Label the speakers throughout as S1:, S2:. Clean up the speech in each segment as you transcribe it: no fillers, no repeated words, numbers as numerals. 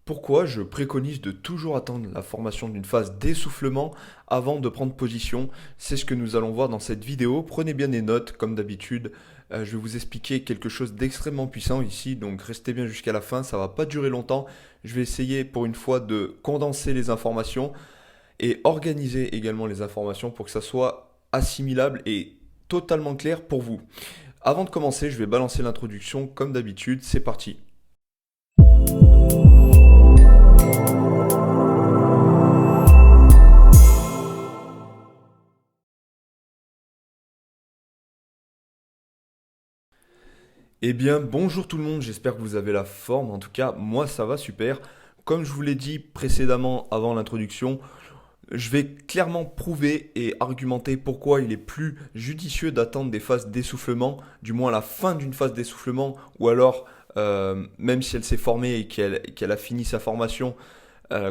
S1: Pourquoi je préconise de toujours attendre la formation d'une phase d'essoufflement avant de prendre position? C'est ce que nous allons voir dans cette vidéo. Prenez bien des notes, comme d'habitude. Je vais vous expliquer quelque chose d'extrêmement puissant ici, donc restez bien jusqu'à la fin, ça va pas durer longtemps. Je vais essayer pour une fois de condenser les informations et organiser également les informations pour que ça soit assimilable et totalement clair pour vous. Avant de commencer, je vais balancer l'introduction comme d'habitude, c'est parti. Eh bien, bonjour tout le monde, j'espère que vous avez la forme. En tout cas, moi ça va super. Comme je vous l'ai dit précédemment avant l'introduction, je vais clairement prouver et argumenter pourquoi il est plus judicieux d'attendre des phases d'essoufflement, du moins la fin d'une phase d'essoufflement, ou alors même si elle s'est formée et qu'elle a fini sa formation,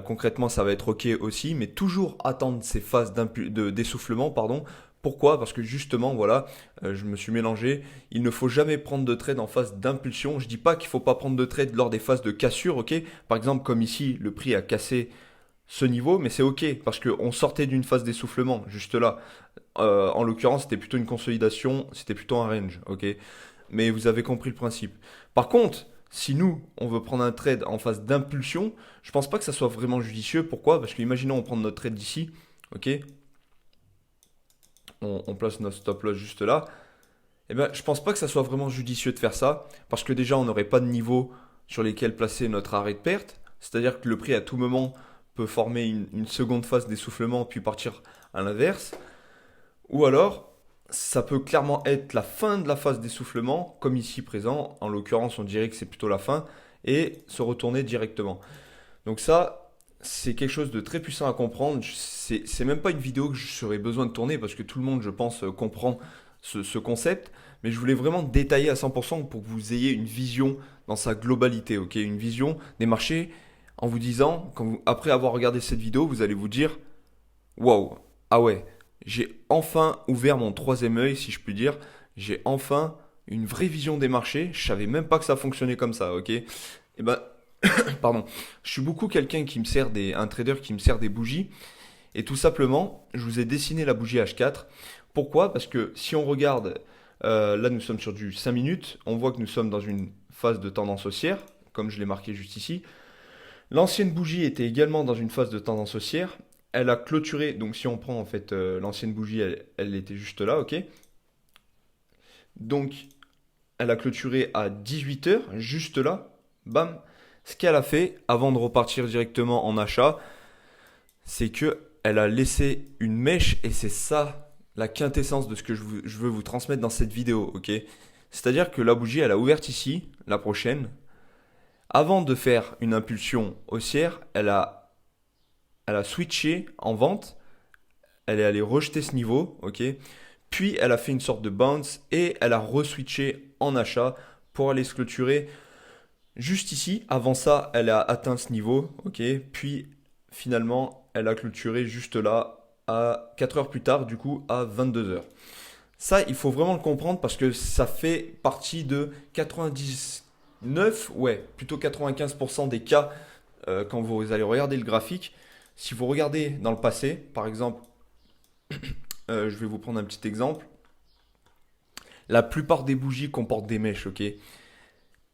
S1: concrètement ça va être ok aussi, mais toujours attendre ces phases d'essoufflement, pardon. Pourquoi? Parce que justement, voilà, je me suis mélangé. Il ne faut jamais prendre de trade en phase d'impulsion. Je dis pas qu'il ne faut pas prendre de trade lors des phases de cassure, ok? Par exemple, comme ici, le prix a cassé ce niveau, mais c'est ok parce qu'on sortait d'une phase d'essoufflement, juste là. En l'occurrence, c'était plutôt une consolidation, c'était plutôt un range, ok? Mais vous avez compris le principe. Par contre, si nous, on veut prendre un trade en phase d'impulsion, je pense pas que ça soit vraiment judicieux. Pourquoi? Parce que imaginons on prend notre trade d'ici, ok? On place notre stop loss juste là. Eh ben, je pense pas que ça soit vraiment judicieux de faire ça, parce que déjà on n'aurait pas de niveau sur lesquels placer notre arrêt de perte. C'est-à-dire que le prix à tout moment peut former une seconde phase d'essoufflement puis partir à l'inverse. Ou alors, ça peut clairement être la fin de la phase d'essoufflement, comme ici présent. En l'occurrence, on dirait que c'est plutôt la fin, et se retourner directement. Donc ça, c'est quelque chose de très puissant à comprendre. C'est même pas une vidéo que j'aurais besoin de tourner, parce que tout le monde, je pense, comprend ce concept. Mais je voulais vraiment détailler à 100% pour que vous ayez une vision dans sa globalité, ok? Une vision des marchés en vous disant, après avoir regardé cette vidéo, vous allez vous dire, waouh, ah ouais, j'ai enfin ouvert mon troisième œil, si je puis dire. J'ai enfin une vraie vision des marchés. Je savais même pas que ça fonctionnait comme ça, ok? Et ben, pardon, je suis beaucoup quelqu'un qui me sert un trader qui me sert des bougies. Et tout simplement, je vous ai dessiné la bougie H4. Pourquoi? Parce que si on regarde, là nous sommes sur du 5 minutes, on voit que nous sommes dans une phase de tendance haussière, comme je l'ai marqué juste ici. L'ancienne bougie était également dans une phase de tendance haussière. Elle a clôturé, donc si on prend en fait l'ancienne bougie, elle était juste là, ok? Donc elle a clôturé à 18 heures, juste là, bam. Ce qu'elle a fait avant de repartir directement en achat, c'est que elle a laissé une mèche et c'est ça la quintessence de ce que je veux vous transmettre dans cette vidéo, ok? C'est-à-dire que la bougie, elle a ouvert ici, la prochaine. Avant de faire une impulsion haussière, elle a switché en vente, elle est allée rejeter ce niveau, ok? Puis elle a fait une sorte de bounce et elle a re-switché en achat pour aller se clôturer juste ici. Avant ça, elle a atteint ce niveau, ok? Puis finalement, elle a clôturé juste là à 4 heures plus tard, du coup à 22 heures. Ça, il faut vraiment le comprendre parce que ça fait partie de 99, ouais, plutôt 95% des cas quand vous allez regarder le graphique. Si vous regardez dans le passé, par exemple, je vais vous prendre un petit exemple. La plupart des bougies comportent des mèches, ok?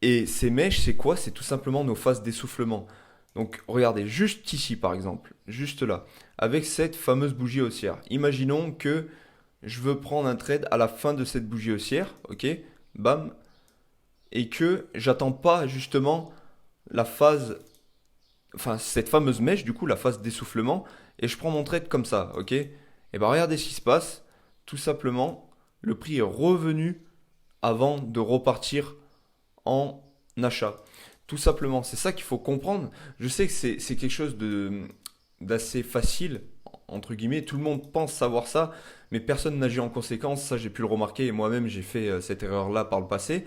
S1: Et ces mèches, c'est quoi? C'est tout simplement nos phases d'essoufflement. Donc regardez, juste ici par exemple, juste là, avec cette fameuse bougie haussière. Imaginons que je veux prendre un trade à la fin de cette bougie haussière, ok? Bam. Et que j'attends pas justement la phase, enfin cette fameuse mèche, du coup, la phase d'essoufflement, et je prends mon trade comme ça, ok? Et bien regardez ce qui se passe. Tout simplement, le prix est revenu avant de repartir en achat. Tout simplement, c'est ça qu'il faut comprendre. Je sais que c'est quelque chose d'assez facile, entre guillemets. Tout le monde pense savoir ça, mais personne n'agit en conséquence. Ça, j'ai pu le remarquer et moi-même, j'ai fait cette erreur-là par le passé.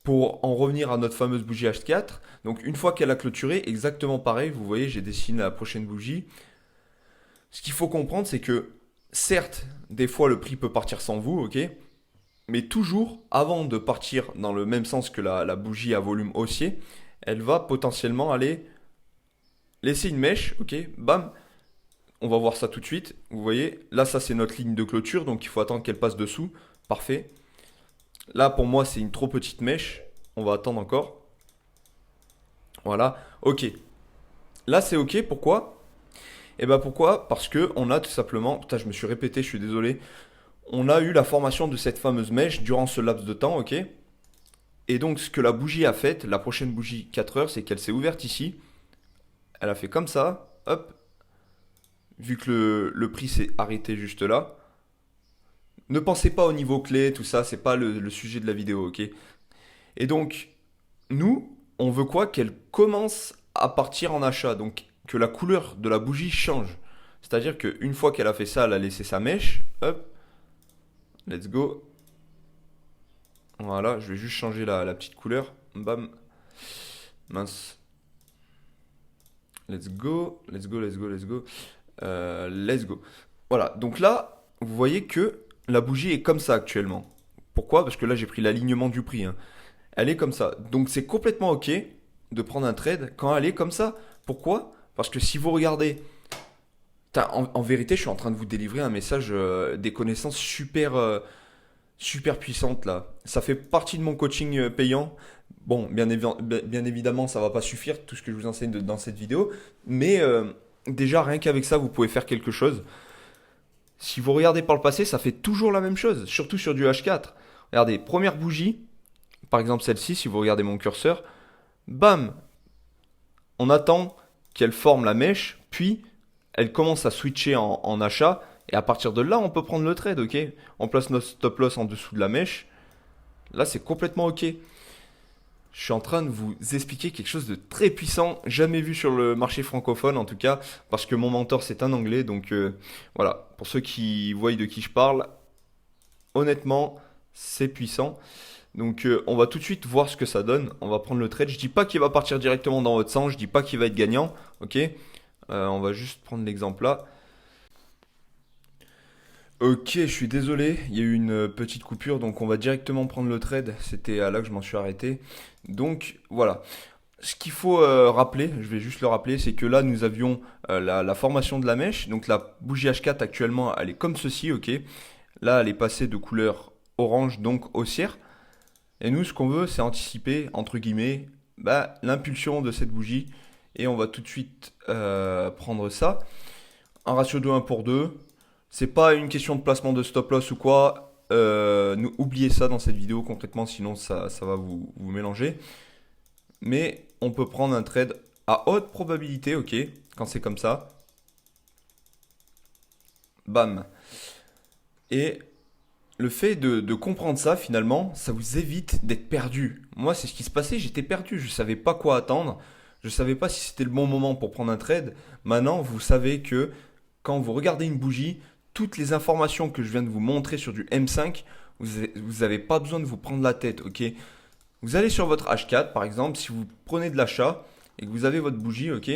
S1: Pour en revenir à notre fameuse bougie H4, donc une fois qu'elle a clôturé, exactement pareil, vous voyez, j'ai dessiné la prochaine bougie. Ce qu'il faut comprendre, c'est que certes, des fois le prix peut partir sans vous, ok? Mais toujours, avant de partir dans le même sens que la bougie à volume haussier, elle va potentiellement aller laisser une mèche, ok, bam, on va voir ça tout de suite. Vous voyez, là, ça c'est notre ligne de clôture, donc il faut attendre qu'elle passe dessous. Parfait. Là, pour moi, c'est une trop petite mèche. On va attendre encore. Voilà, ok. Là, c'est ok, pourquoi? Et ben pourquoi? Parce que on a tout simplement, putain, je me suis répété, je suis désolé. On a eu la formation de cette fameuse mèche durant ce laps de temps, ok? Et donc, ce que la bougie a fait, la prochaine bougie 4 heures, c'est qu'elle s'est ouverte ici. Elle a fait comme ça, hop, vu que le prix s'est arrêté juste là. Ne pensez pas au niveau clé, tout ça, c'est pas le sujet de la vidéo, ok? Et donc, nous, on veut quoi? Qu'elle commence à partir en achat, donc que la couleur de la bougie change. C'est-à-dire qu'une fois qu'elle a fait ça, elle a laissé sa mèche, hop, let's go. Voilà, je vais juste changer la petite couleur, bam, mince. Let's go, let's go, let's go, let's go. Let's go. Voilà, donc là, vous voyez que la bougie est comme ça actuellement. Pourquoi? Parce que là, j'ai pris l'alignement du prix, hein. Elle est comme ça. Donc c'est complètement ok de prendre un trade quand elle est comme ça. Pourquoi? Parce que si vous regardez, en vérité, je suis en train de vous délivrer un message, des connaissances super puissantes là. Ça fait partie de mon coaching payant. Bon, bien évidemment, ça va pas suffire tout ce que je vous enseigne dans cette vidéo, mais déjà rien qu'avec ça, vous pouvez faire quelque chose. Si vous regardez par le passé, ça fait toujours la même chose, surtout sur du H4. Regardez, première bougie, par exemple celle-ci, si vous regardez mon curseur, bam, on attend qu'elle forme la mèche, puis elle commence à switcher en achat, et à partir de là, on peut prendre le trade, ok? On place notre stop loss en dessous de la mèche. Là, c'est complètement ok. Je suis en train de vous expliquer quelque chose de très puissant, jamais vu sur le marché francophone en tout cas, parce que mon mentor c'est un anglais, donc voilà, pour ceux qui voient de qui je parle, honnêtement, c'est puissant. Donc on va tout de suite voir ce que ça donne, on va prendre le trade, je dis pas qu'il va partir directement dans votre sens, je dis pas qu'il va être gagnant, ok. On va juste prendre l'exemple là. Ok, je suis désolé, il y a eu une petite coupure, donc on va directement prendre le trade. C'était à là que je m'en suis arrêté. Donc voilà. Ce qu'il faut rappeler, je vais juste le rappeler, c'est que là nous avions la formation de la mèche. Donc la bougie H4 actuellement, elle est comme ceci, ok. Là, elle est passée de couleur orange, donc haussière. Et nous, ce qu'on veut, c'est anticiper, entre guillemets, bah, l'impulsion de cette bougie. Et on va tout de suite prendre ça. Un ratio de 1 pour 2. C'est pas une question de placement de stop loss ou quoi. Oubliez ça dans cette vidéo complètement, sinon ça va vous mélanger. Mais on peut prendre un trade à haute probabilité, ok, quand c'est comme ça. Bam. Et le fait de comprendre ça, finalement, ça vous évite d'être perdu. Moi, c'est ce qui se passait, j'étais perdu, je savais pas quoi attendre. Je savais pas si c'était le bon moment pour prendre un trade. Maintenant, vous savez que quand vous regardez une bougie, toutes les informations que je viens de vous montrer sur du M5, vous n'avez pas besoin de vous prendre la tête, ok? Vous allez sur votre H4, par exemple, si vous prenez de l'achat et que vous avez votre bougie, ok?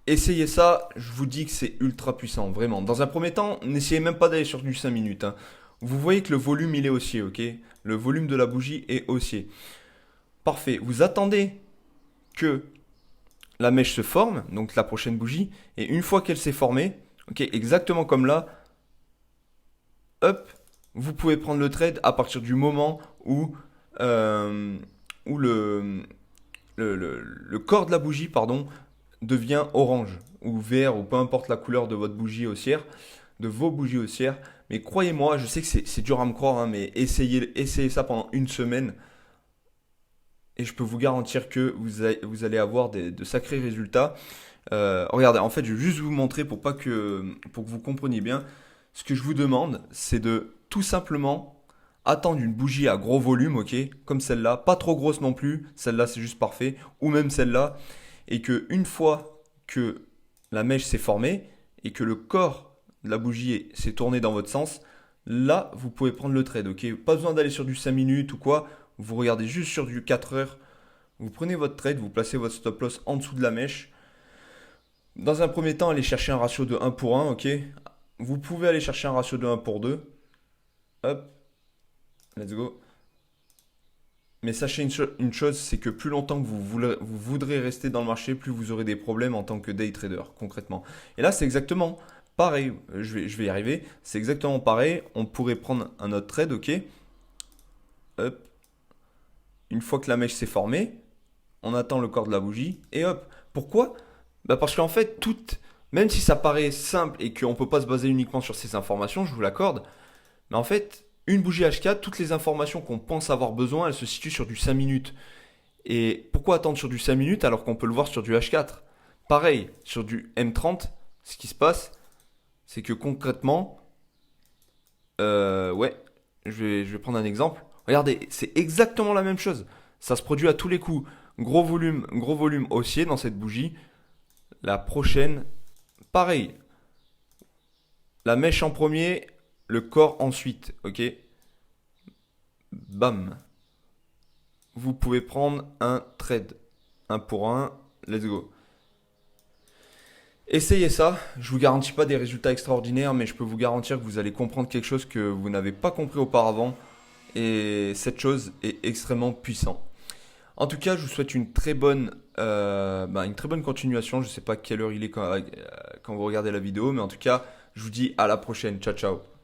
S1: Essayez ça, je vous dis que c'est ultra puissant, vraiment. Dans un premier temps, n'essayez même pas d'aller sur du 5 minutes, hein. Vous voyez que le volume, il est haussier, ok? Le volume de la bougie est haussier. Parfait. Vous attendez que la mèche se forme, donc la prochaine bougie, et une fois qu'elle s'est formée, ok, exactement comme là, hop, vous pouvez prendre le trade à partir du moment où le corps de la bougie, pardon, devient orange ou vert ou peu importe la couleur de votre bougie haussière, de vos bougies haussières. Mais croyez-moi, je sais que c'est dur à me croire, hein, mais essayez ça pendant une semaine. Et je peux vous garantir que vous allez avoir de sacrés résultats. Regardez, en fait, je vais juste vous montrer pour que vous compreniez bien. Ce que je vous demande, c'est de tout simplement attendre une bougie à gros volume, ok, comme celle-là, pas trop grosse non plus, celle-là c'est juste parfait, ou même celle-là, et que une fois que la mèche s'est formée et que le corps de la bougie s'est tourné dans votre sens, là vous pouvez prendre le trade, ok, pas besoin d'aller sur du 5 minutes ou quoi, vous regardez juste sur du 4 heures, vous prenez votre trade, vous placez votre stop loss en dessous de la mèche. Dans un premier temps, allez chercher un ratio de 1 pour 1, ok. Vous pouvez aller chercher un ratio de 1 pour 2. Hop, let's go. Mais sachez une chose, c'est que plus longtemps que vous voudrez rester dans le marché, plus vous aurez des problèmes en tant que day trader, concrètement. Et là, c'est exactement pareil. Je vais y arriver. C'est exactement pareil. On pourrait prendre un autre trade, ok? Hop. Une fois que la mèche s'est formée, on attend le corps de la bougie et hop. Pourquoi? Bah parce qu'en fait, même si ça paraît simple et qu'on ne peut pas se baser uniquement sur ces informations, je vous l'accorde, mais en fait, une bougie H4, toutes les informations qu'on pense avoir besoin, elles se situent sur du 5 minutes. Et pourquoi attendre sur du 5 minutes alors qu'on peut le voir sur du H4? Pareil, sur du M30, ce qui se passe, c'est que concrètement, ouais, je vais prendre un exemple. Regardez, c'est exactement la même chose. Ça se produit à tous les coups. Gros volume haussier dans cette bougie. La prochaine, pareil. La mèche en premier, le corps ensuite. Ok? Bam. Vous pouvez prendre un trade. Un pour un. Let's go. Essayez ça. Je vous garantis pas des résultats extraordinaires, mais je peux vous garantir que vous allez comprendre quelque chose que vous n'avez pas compris auparavant. Et cette chose est extrêmement puissante. En tout cas, je vous souhaite une très bonne continuation. Je ne sais pas quelle heure il est quand vous regardez la vidéo, mais en tout cas, je vous dis à la prochaine. Ciao, ciao.